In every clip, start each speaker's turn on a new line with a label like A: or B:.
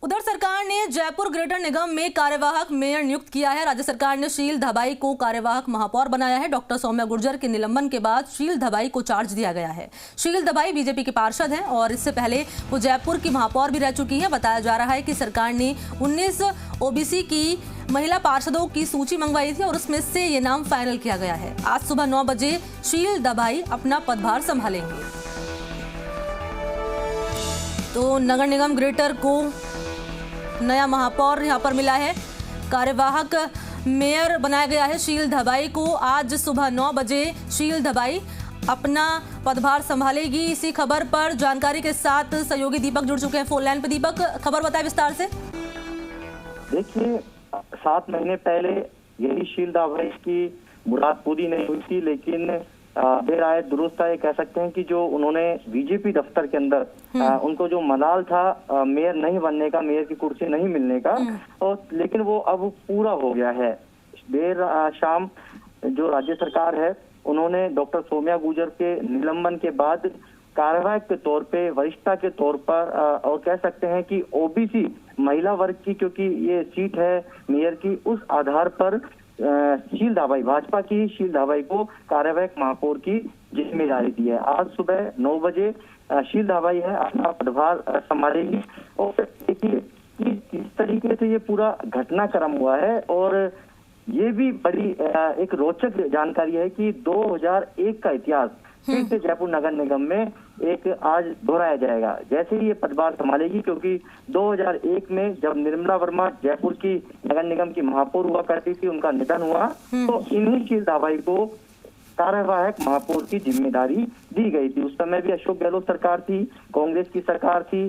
A: उधर सरकार ने जयपुर ग्रेटर निगम में कार्यवाहक मेयर नियुक्त किया है। राज्य सरकार ने शील धबाई को कार्यवाहक महापौर बनाया है। डॉक्टर सौम्या गुर्जर के निलंबन के बाद शील धबाई को चार्ज दिया गया है। शील धबाई बीजेपी के पार्षद हैं और इससे पहले वो जयपुर की महापौर भी रह चुकी हैं। बताया जा रहा है कि सरकार ने 19 ओबीसी की महिला पार्षदों की सूची मंगवाई थी और उसमें से ये नाम फाइनल किया गया है। आज सुबह 9 बजे शील धबाई अपना पदभार संभालेंगे। तो नगर निगम ग्रेटर को नया महापौर यहां पर मिला है। कार्यवाहक मेयर बनाया गया है शील धबाई को। आज सुबह 9 बजे शील धबाई अपना पदभार संभालेगी। इसी खबर पर जानकारी के साथ सहयोगी दीपक जुड़ चुके हैं फोन लाइन पर। दीपक, खबर बताएं विस्तार से।
B: देखिए, 7 महीने पहले यही शील धबाई की मुराद पूरी नहीं हुई थी, लेकिन देर आए दुरुस्त आए कह सकते हैं कि जो उन्होंने बीजेपी दफ्तर के अंदर उनको जो मलाल था मेयर नहीं बनने का, मेयर की कुर्सी नहीं मिलने का, और लेकिन वो अब पूरा हो गया है। देर शाम जो राज्य सरकार है उन्होंने डॉक्टर सौम्या गुर्जर के निलंबन के बाद कार्यवाहक के तौर पे, वरिष्ठता के तौर पर और कह सकते हैं कि ओबीसी महिला वर्ग की क्योंकि ये सीट है मेयर की, उस आधार पर शील धबाई, भाजपा की शील धबाई को कार्यवाहक महापौर की जिम्मेदारी दी है। आज सुबह 9 बजे शील धबाई है अपना पदभार संभालेगी। और देखिए किस तरीके से ये पूरा घटनाक्रम हुआ है, और ये भी बड़ी एक रोचक जानकारी है कि 2001 का इतिहास फिर से जयपुर नगर निगम में एक आज दोहराया जाएगा जैसे ही ये पदभार संभालेगी, क्योंकि 2001 में जब निर्मला वर्मा जयपुर की नगर निगम की महापौर हुआ करती थी, उनका निधन हुआ, तो इन्हीं शील धबाई को कार्यवाहक महापौर की जिम्मेदारी दी गई थी। उस समय भी अशोक गहलोत सरकार थी, कांग्रेस की सरकार थी,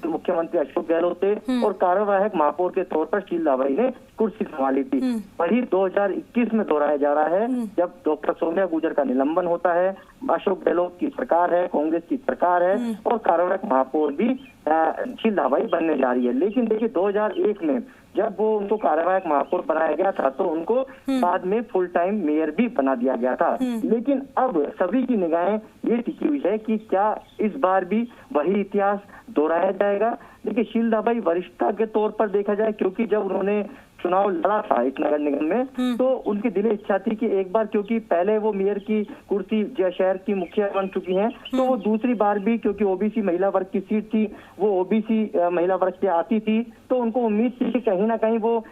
B: मुख्यमंत्री अशोक गहलोत थे, और कार्यवाहक महापौर के तौर पर शील धबाई ने कुर्सी संभाली थी। वही 2021 में दोहराया जा रहा है जब डॉक्टर सौम्या गुर्जर का निलंबन होता है, अशोक गहलोत की सरकार है, कांग्रेस की सरकार है, और कार्यवाहक महापौर भी शील धबाई बनने जा रही है। लेकिन देखिए 2001 में जब वो उनको कार्यवाहक महापौर बनाया गया था तो उनको बाद में फुल टाइम मेयर भी बना दिया गया था। लेकिन अब सभी की निगाहें ये टिकी हुई है कि क्या इस बार भी वही इतिहास दोहराया जाएगा। देखिए शील धबाई वरिष्ठता के तौर पर देखा जाए, क्योंकि जब उन्होंने चुनाव लड़ा था इस नगर निगम में तो उनकी दिली इच्छा थी कि एक बार, क्योंकि पहले वो मेयर की कुर्सी शहर की मुखिया बन चुकी हैं, तो वो दूसरी बार भी, क्योंकि ओबीसी महिला वर्ग की सीट थी, वो ओबीसी महिला वर्ग से आती थी, तो उनको उम्मीद थी कि कहीं ना कहीं वो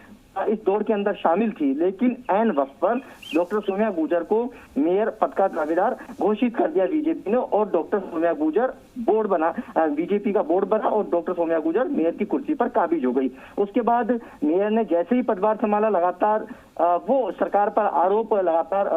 B: इस दौड़ के अंदर शामिल थी। लेकिन ऐन वक्त पर डॉक्टर सौम्या गुर्जर को मेयर पद का दावेदार घोषित कर दिया बीजेपी ने, और डॉक्टर सौम्या गुर्जर बोर्ड बना, बीजेपी का बोर्ड बना, और डॉक्टर सौम्या गुर्जर मेयर की कुर्सी पर काबिज हो गई। उसके बाद मेयर ने जैसे ही पदभार संभाला, लगातार वो सरकार पर आरोप लगातार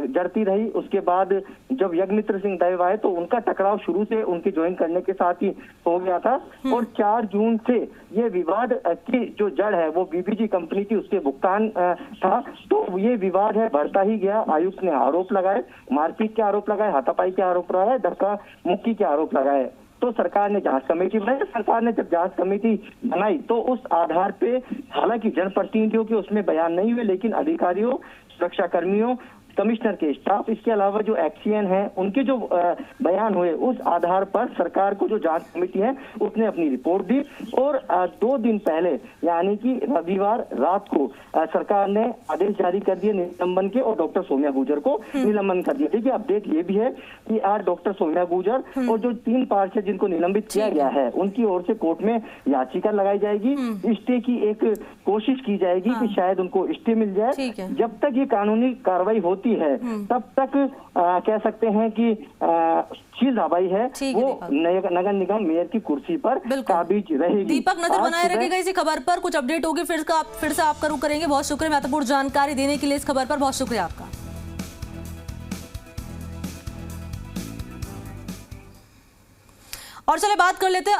B: जड़ती रही। उसके बाद जब यज्ञमित्र सिंह देव आए तो उनका टकराव शुरू से उनके ज्वाइन करने के साथ ही हो गया था, और 4 जून से ये विवाद की जो जड़ है वो बीबीजी कंपनी की, उसके भुगतान था। तो ये विवाद है बढ़ता ही गया। आयुक्त ने आरोप लगाए, मारपीट के आरोप लगाए, हाथापाई के आरोप लगाए, धक्का मुक्की के आरोप लगाए। तो सरकार ने जांच कमेटी बनाई। सरकार ने जब जांच कमेटी बनाई तो उस आधार पे, हालांकि जनप्रतिनिधियों के उसमें बयान नहीं हुए, लेकिन अधिकारियों, सुरक्षा कर्मियों, कमिश्नर के स्टाफ, इसके अलावा जो एक्सीएन है उनके जो बयान हुए, उस आधार पर सरकार को जो जांच कमेटी है उसने अपनी रिपोर्ट दी। और 2 दिन पहले यानी कि रविवार रात को सरकार ने आदेश जारी कर दिए निलंबन के, और डॉक्टर सौम्या गुर्जर को निलंबन कर दिया। देखिए अपडेट ये भी है कि आज डॉक्टर सौम्या गुर्जर और जो 3 पार्षद जिनको निलंबित किया गया है उनकी ओर से कोर्ट में याचिका लगाई जाएगी। स्टे की एक कोशिश की जाएगी कि शायद उनको स्टे मिल जाए। जब तक ये कानूनी कार्रवाई होती है तब तक कह सकते हैं कि शील धबाई है वो नगर निगम मेयर की कुर्सी पर काबिज रहेगी।
A: दीपक, नजर बनाए रखिएगा इसी खबर पर। कुछ अपडेट होगी फिर से आपका रुख करेंगे। बहुत शुक्रिया महत्वपूर्ण जानकारी देने के लिए इस खबर पर, बहुत शुक्रिया आपका। और चले बात कर लेते हैं